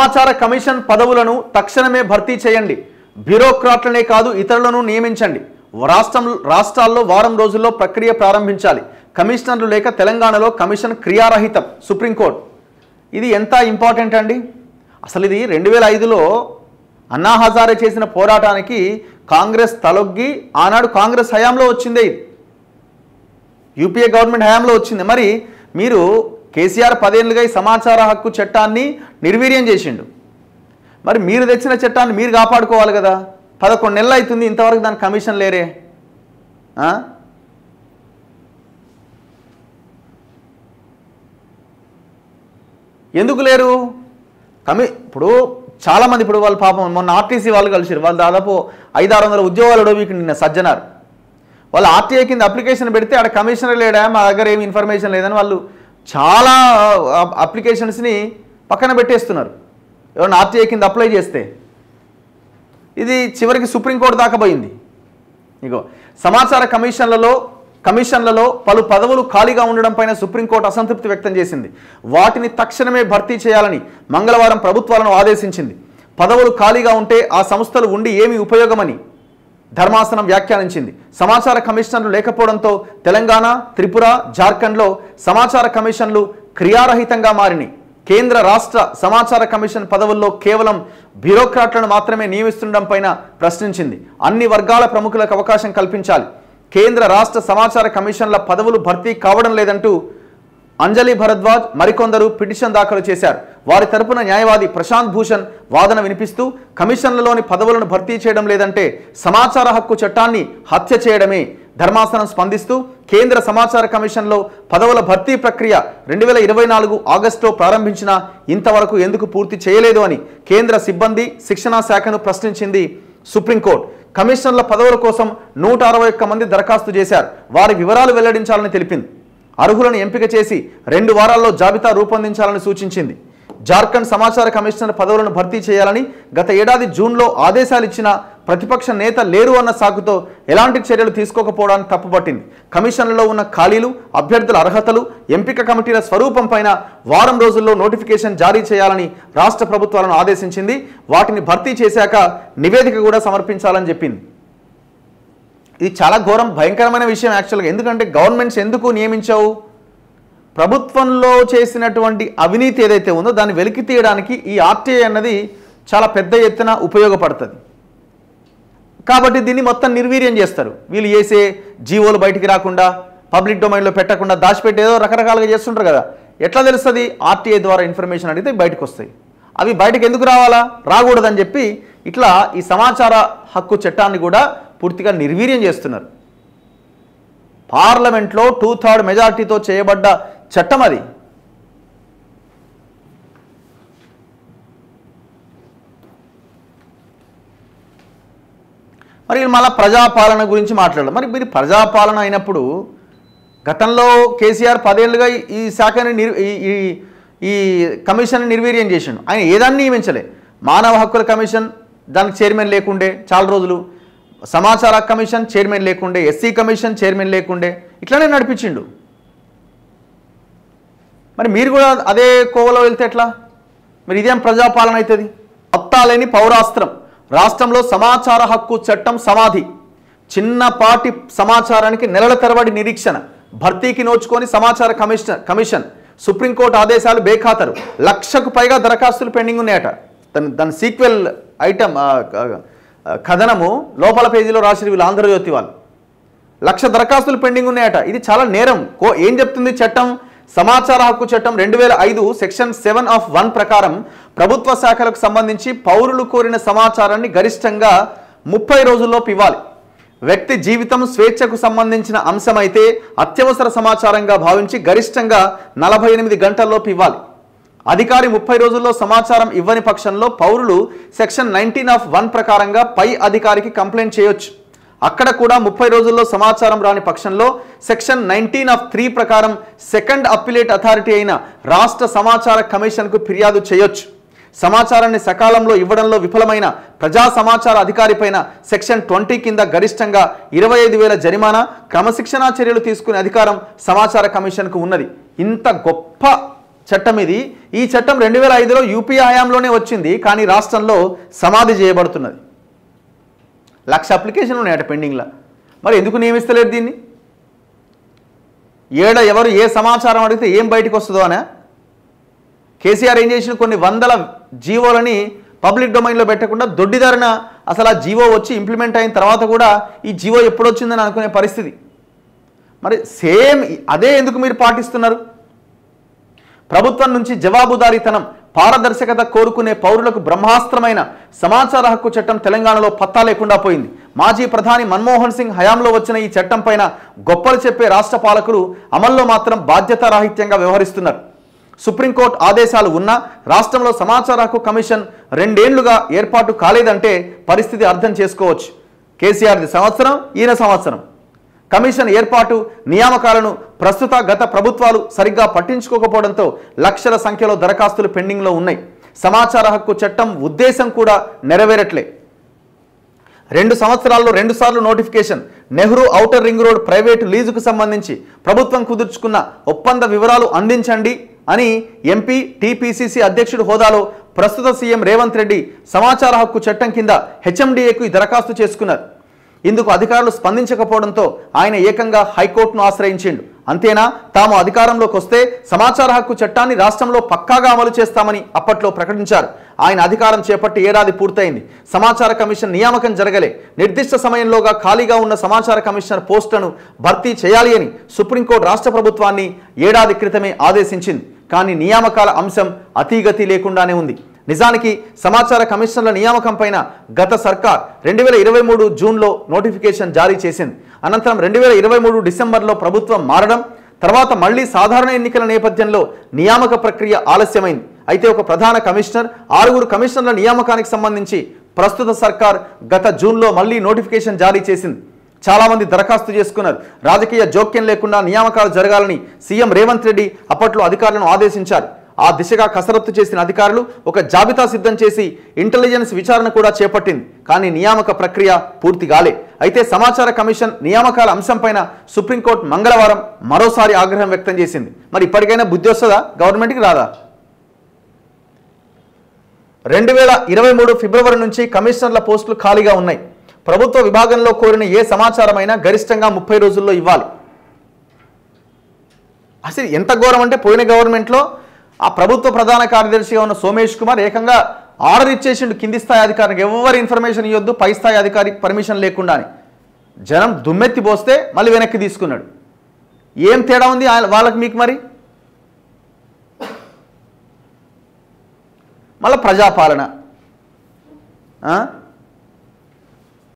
సమాచార కమిషన్ పదవులను తక్షణమే భర్తీ చేయండి. బ్యూరోక్రాట్లనే కాదు ఇతరులను నియమించండి. రాష్ట్రాల్లో వారం రోజుల్లో ప్రక్రియ ప్రారంభించాలి. కమిషనర్లు లేక తెలంగాణలో కమిషన్ క్రియారహితం. సుప్రీంకోర్టు. ఇది ఎంత ఇంపార్టెంట్ అండి. అసలు ఇది 2005లో అన్నా హజారే చేసిన పోరాటానికి కాంగ్రెస్ తలొగ్గి ఆనాడు కాంగ్రెస్ హయాంలో వచ్చిందే. ఇది యూపీఏ గవర్నమెంట్ హయాంలో వచ్చింది. మరి మీరు కేసీఆర్ 10 ఏళ్ళుగా ఈ సమాచార హక్కు చట్టాన్ని నిర్వీర్యం చేసిండు. మరి మీరు తెచ్చిన చట్టాన్ని మీరు కాపాడుకోవాలి కదా. 11 నెలలు అవుతుంది, ఇంతవరకు దాని కమిషన్ లేరే. ఎందుకు లేరు? ఇప్పుడు చాలామంది ఇప్పుడు వాళ్ళు పాపం మొన్న ఆర్టీసీ వాళ్ళు కలిసిరు. వాళ్ళు దాదాపు 500-600 ఉద్యోగాలు అడవికి నిన్న సజ్జనారు. వాళ్ళు ఆర్టీఐ కింద అప్లికేషన్ పెడితే ఆడ కమిషనర్ లేడా, మా దగ్గర ఏమి ఇన్ఫర్మేషన్ లేదని వాళ్ళు చాలా అప్లికేషన్స్ని పక్కన పెట్టేస్తున్నారు ఎవరైనా ఆర్టీఐ కింద అప్లై చేస్తే. ఇది చివరికి సుప్రీంకోర్టు దాకా పోయింది. ఇగో సమాచార కమిషన్లలో పలు పదవులు ఖాళీగా ఉండడం పైన సుప్రీంకోర్టు అసంతృప్తి వ్యక్తం చేసింది. వాటిని తక్షణమే భర్తీ చేయాలని మంగళవారం ప్రభుత్వాలను ఆదేశించింది. పదవులు ఖాళీగా ఉంటే ఆ సంస్థలు ఉండి ఏమి ఉపయోగమని ధర్మాసనం వ్యాఖ్యానించింది. సమాచార కమిషనర్లు లేకపోవడంతో తెలంగాణ, త్రిపుర, జార్ఖండ్లో సమాచార కమిషన్లు క్రియారహితంగా మారినాయి. కేంద్ర రాష్ట్ర సమాచార కమిషన్ పదవుల్లో కేవలం బ్యూరోక్రాట్లను మాత్రమే నియమిస్తుండడం పైన ప్రశ్నించింది. అన్ని వర్గాల ప్రముఖులకు అవకాశం కల్పించాలి. కేంద్ర రాష్ట్ర సమాచార కమిషన్ల పదవులు భర్తీ కావడం లేదంటూ అంజలి భరద్వాజ్ మరికొందరు పిటిషన్ దాఖలు చేశారు. వారి తరపున న్యాయవాది ప్రశాంత్ భూషణ్ వాదన వినిపిస్తూ కమిషన్లలోని పదవులను భర్తీ చేయడం లేదంటే సమాచార హక్కు చట్టాన్ని హత్య చేయడమే. ధర్మాసనం స్పందిస్తూ కేంద్ర సమాచార కమిషన్లో పదవుల భర్తీ ప్రక్రియ 2024 ఆగస్టులో ప్రారంభించినా ఇంతవరకు ఎందుకు పూర్తి చేయలేదు అని కేంద్ర సిబ్బంది శిక్షణా శాఖను ప్రశ్నించింది సుప్రీంకోర్టు. కమిషనర్ల పదవుల కోసం 161 మంది దరఖాస్తు చేశారు. వారి వివరాలు వెల్లడించాలని తెలిపింది. అర్హులను ఎంపిక చేసి 2 వారాల్లో జాబితా రూపొందించాలని సూచించింది. జార్ఖండ్ సమాచార కమిషనర్ పదవులను భర్తీ చేయాలని గత ఏడాది జూన్లో ఆదేశాలు ఇచ్చిన ప్రతిపక్ష నేత లేరు అన్న సాకుతో ఎలాంటి చర్యలు తీసుకోకపోవడాన్ని తప్పుపట్టింది. కమిషన్లలో ఉన్న ఖాళీలు, అభ్యర్థుల అర్హతలు, ఎంపిక కమిటీల స్వరూపం పైన వారం రోజుల్లో నోటిఫికేషన్ జారీ చేయాలని రాష్ట్ర ప్రభుత్వాలను ఆదేశించింది. వాటిని భర్తీ చేశాక నివేదిక కూడా సమర్పించాలని చెప్పింది. ఇది చాలా ఘోరం, భయంకరమైన విషయం యాక్చువల్గా. ఎందుకంటే గవర్నమెంట్స్ ఎందుకు నియమించావు? ప్రభుత్వంలో చేసినటువంటి అవినీతి ఏదైతే ఉందో దాన్ని వెలికి తీయడానికి ఈ ఆర్టీఐ అన్నది చాలా పెద్ద ఎత్తున ఉపయోగపడుతుంది. కాబట్టి దీన్ని మొత్తం నిర్వీర్యం చేస్తారు. వీళ్ళు చేసే జీవోలు బయటికి రాకుండా, పబ్లిక్ డొమైన్లో పెట్టకుండా, దాచిపెట్టేదో రకరకాలుగా చేస్తుంటారు కదా. ఎట్లా తెలుస్తుంది? ఆర్టీఐ ద్వారా ఇన్ఫర్మేషన్ అడిగితే బయటకు వస్తాయి. అవి బయటకు ఎందుకు రావాలా? రాకూడదని చెప్పి ఇట్లా ఈ సమాచార హక్కు చట్టాన్ని కూడా పూర్తిగా నిర్వీర్యం చేస్తున్నారు. పార్లమెంట్లో 2/3 మెజార్టీతో చేయబడ్డ చట్టం అది. మరి మళ్ళీ ప్రజాపాలన గురించి మాట్లాడాలి. మరి మీరు ప్రజాపాలన అయినప్పుడు గతంలో కేసీఆర్ 10 ఏళ్ళుగా ఈ శాఖని ఈ కమిషన్ నిర్వీర్యం చేసిండు. ఆయన ఏదాన్ని నియమించలే. మానవ హక్కుల కమిషన్ దానికి చైర్మన్ లేకుండే చాలా రోజులు, సమాచార కమిషన్ చైర్మన్ లేకుండే, ఎస్సీ కమిషన్ చైర్మన్ లేకుండే, ఇట్లానే నడిపించిండు. మరి మీరు కూడా అదే కోవలో వెళ్తే ఎట్లా? మరి ఇదేం ప్రజాపాలన అవుతుంది? పత్తాలేని పౌరాస్త్రం. రాష్ట్రంలో సమాచార హక్కు చట్టం సమాధి. చిన్నపాటి సమాచారానికి నెలల తరబడి నిరీక్షణ. భర్తీకి నోచుకొని సమాచార కమిషన్ సుప్రీంకోర్టు ఆదేశాలు బేఖాతరు. 1,00,000కు పైగా దరఖాస్తులు పెండింగ్ ఉన్నాయట. దాని సీక్వెల్ ఐటమ్ కథనము లోపల పేజీలో రాసిరు వీళ్ళు ఆంధ్రజ్యోతి వాళ్ళు. 1,00,000 దరఖాస్తులు పెండింగ్ ఉన్నాయట. ఇది చాలా నేరం. ఏం చెప్తుంది చట్టం? సమాచార హక్కు చట్టం 2005 సెక్షన్ 7(1) ప్రకారం ప్రభుత్వ శాఖలకు సంబంధించి పౌరులు కోరిన సమాచారాన్ని గరిష్టంగా 30 రోజుల్లోపు ఇవ్వాలి. వ్యక్తి జీవితం, స్వేచ్ఛకు సంబంధించిన అంశమైతే అత్యవసర సమాచారంగా భావించి గరిష్టంగా 48 గంటల్లోపు ఇవ్వాలి. అధికారి 30 రోజుల్లో సమాచారం ఇవ్వని పక్షంలో పౌరులు సెక్షన్ 19(1) ప్రకారంగా పై అధికారికి కంప్లైంట్ చేయొచ్చు. అక్కడ కూడా 30 రోజుల్లో సమాచారం రాని పక్షంలో సెక్షన్ 19(3) ప్రకారం సెకండ్ అప్పిలేట్ అథారిటీ అయిన రాష్ట్ర సమాచార కమిషన్కు ఫిర్యాదు చేయొచ్చు. సమాచారాన్ని సకాలంలో ఇవ్వడంలో విఫలమైన ప్రజా సమాచార అధికారిపైన సెక్షన్ 20 కింద గరిష్టంగా 25,000 జరిమానా, క్రమశిక్షణా చర్యలు తీసుకునే అధికారం సమాచార కమిషన్కు ఉన్నది. ఇంత గొప్ప చట్టం ఇది. ఈ చట్టం 2005లో యూపీఏ హయాంలోనే వచ్చింది, కానీ రాష్ట్రంలో సమాధి చేయబడుతున్నది. 1,00,000 అప్లికేషన్లు ఉన్నాయట పెండింగ్లో. మరి ఎందుకు నియమిస్తలేరు దీన్ని? ఎవరు ఏ సమాచారం అడిగితే ఏం బయటకు వస్తుందో అనే కేసీఆర్ ఏం చేసిన కొన్ని వందల జీవోలని పబ్లిక్ డొమైన్లో పెట్టకుండా దొడ్డిదారిన అసలు ఆ జీవో వచ్చి ఇంప్లిమెంట్ అయిన తర్వాత కూడా ఈ జీవో ఎప్పుడు వచ్చిందని అనుకునే పరిస్థితి. మరి సేమ్ అదే ఎందుకు మీరు పాటిస్తున్నారు? ప్రభుత్వం నుంచి జవాబుదారీతనం, పారదర్శకత కోరుకునే పౌరులకు బ్రహ్మాస్త్రమైన సమాచార హక్కు చట్టం తెలంగాణలో పత్తా లేకుండా పోయింది. మాజీ ప్రధాని మన్మోహన్ సింగ్ హయాంలో వచ్చిన ఈ చట్టం పైన గొప్పలు చెప్పే రాష్ట్ర పాలకులు అమల్లో మాత్రం బాధ్యతారాహిత్యంగా వ్యవహరిస్తున్నారు. సుప్రీంకోర్టు ఆదేశాలు ఉన్నా రాష్ట్రంలో సమాచార హక్కు కమిషన్ 2 ఏళ్లుగా ఏర్పాటు కాలేదంటే పరిస్థితి అర్థం చేసుకోవచ్చు. కేసీఆర్ది సంవత్సరం, ఈయన సంవత్సరం. కమిషన్ ఏర్పాటు, నియామకాలను గత ప్రభుత్వాలు సరిగ్గా పట్టించుకోకపోవడంతో లక్షల సంఖ్యలో దరఖాస్తులు పెండింగ్లో ఉన్నాయి. సమాచార హక్కు చట్టం ఉద్దేశం కూడా నెరవేరట్లే. 2 సంవత్సరాల్లో 2 సార్లు notification. Nehru outer ring road private లీజుకు సంబంధించి ప్రభుత్వం కుదుర్చుకున్న ఒప్పంద వివరాలు అందించండి అని ఎంపీ టీపీసీసీ అధ్యక్షుడు హోదాలో ప్రస్తుత సీఎం రేవంత్ రెడ్డి సమాచార హక్కు చట్టం కింద హెచ్ఎండిఏకు దరఖాస్తు చేసుకున్నారు. ఇందుకు అధికారులు స్పందించకపోవడంతో ఆయన ఏకంగా హైకోర్టును ఆశ్రయించిండు. అంతేనా, తాము అధికారంలోకి వస్తే సమాచార హక్కు చట్టాన్ని రాష్ట్రంలో పక్కాగా అమలు చేస్తామని అప్పట్లో ప్రకటించారు. ఆయన అధికారం చేపట్టి ఏడాది పూర్తయింది. సమాచార కమిషన్ నియామకం జరగలే. నిర్దిష్ట సమయంలోగా ఖాళీగా ఉన్న సమాచార కమిషనర్ పోస్టులను భర్తీ చేయాలి అని సుప్రీంకోర్టు రాష్ట్ర ప్రభుత్వాన్ని ఏడాది క్రితమే ఆదేశించింది. కానీ నియామకాల అంశం అతీగతి లేకుండానే ఉంది. నిజానికి సమాచార కమిషనర్ల నియామకం పైన గత సర్కార్ 2023 జూన్లో నోటిఫికేషన్ జారీ చేసింది. అనంతరం 2023 డిసెంబర్లో ప్రభుత్వం మారడం, తర్వాత మళ్లీ సాధారణ ఎన్నికల నేపథ్యంలో నియామక ప్రక్రియ ఆలస్యమైంది. అయితే ఒక ప్రధాన కమిషనర్, 6 కమిషనర్ల నియామకానికి సంబంధించి ప్రస్తుత సర్కార్ గత జూన్లో మళ్లీ నోటిఫికేషన్ జారీ చేసింది. చాలామంది దరఖాస్తు చేసుకున్నారు. రాజకీయ జోక్యం లేకుండా నియామకాలు జరగాలని సీఎం రేవంత్ రెడ్డి అప్పట్లో అధికారులను ఆదేశించారు. ఆ దిశగా కసరత్తు చేసిన అధికారులు ఒక జాబితా సిద్ధం చేసి ఇంటెలిజెన్స్ విచారణ కూడా చేపట్టింది. కానీ నియామక ప్రక్రియ పూర్తి కాలే. అయితే సమాచార కమిషన్ నియామకాల అంశంపైన సుప్రీంకోర్టు మంగళవారం మరోసారి ఆగ్రహం వ్యక్తం చేసింది. మరి ఇప్పటికైనా బుద్ధి వస్తుందా? గవర్నమెంట్కి రాదా? 2023 ఫిబ్రవరి నుంచి కమిషనర్ల పోస్టులు ఖాళీగా ఉన్నాయి. ప్రభుత్వ విభాగంలో కోరిన ఏ సమాచారమైనా గరిష్టంగా 30 రోజుల్లో ఇవ్వాలి. అసలు ఎంత ఘోరం అంటే, పోయిన గవర్నమెంట్లో ఆ ప్రభుత్వ ప్రధాన కార్యదర్శిగా ఉన్న సోమేష్ కుమార్ ఏకంగా ఆర్డర్ ఇచ్చేసిండు కింది స్థాయి అధికారికి, ఎవరు ఇన్ఫర్మేషన్ ఇవ్వద్దు పై స్థాయి అధికారికి పర్మిషన్ లేకుండా అని. జనం దుమ్మెత్తి పోస్తే మళ్ళీ వెనక్కి తీసుకున్నాడు. ఏం తేడా ఉంది వాళ్ళకి మీకు? మరి మళ్ళీ ప్రజాపాలన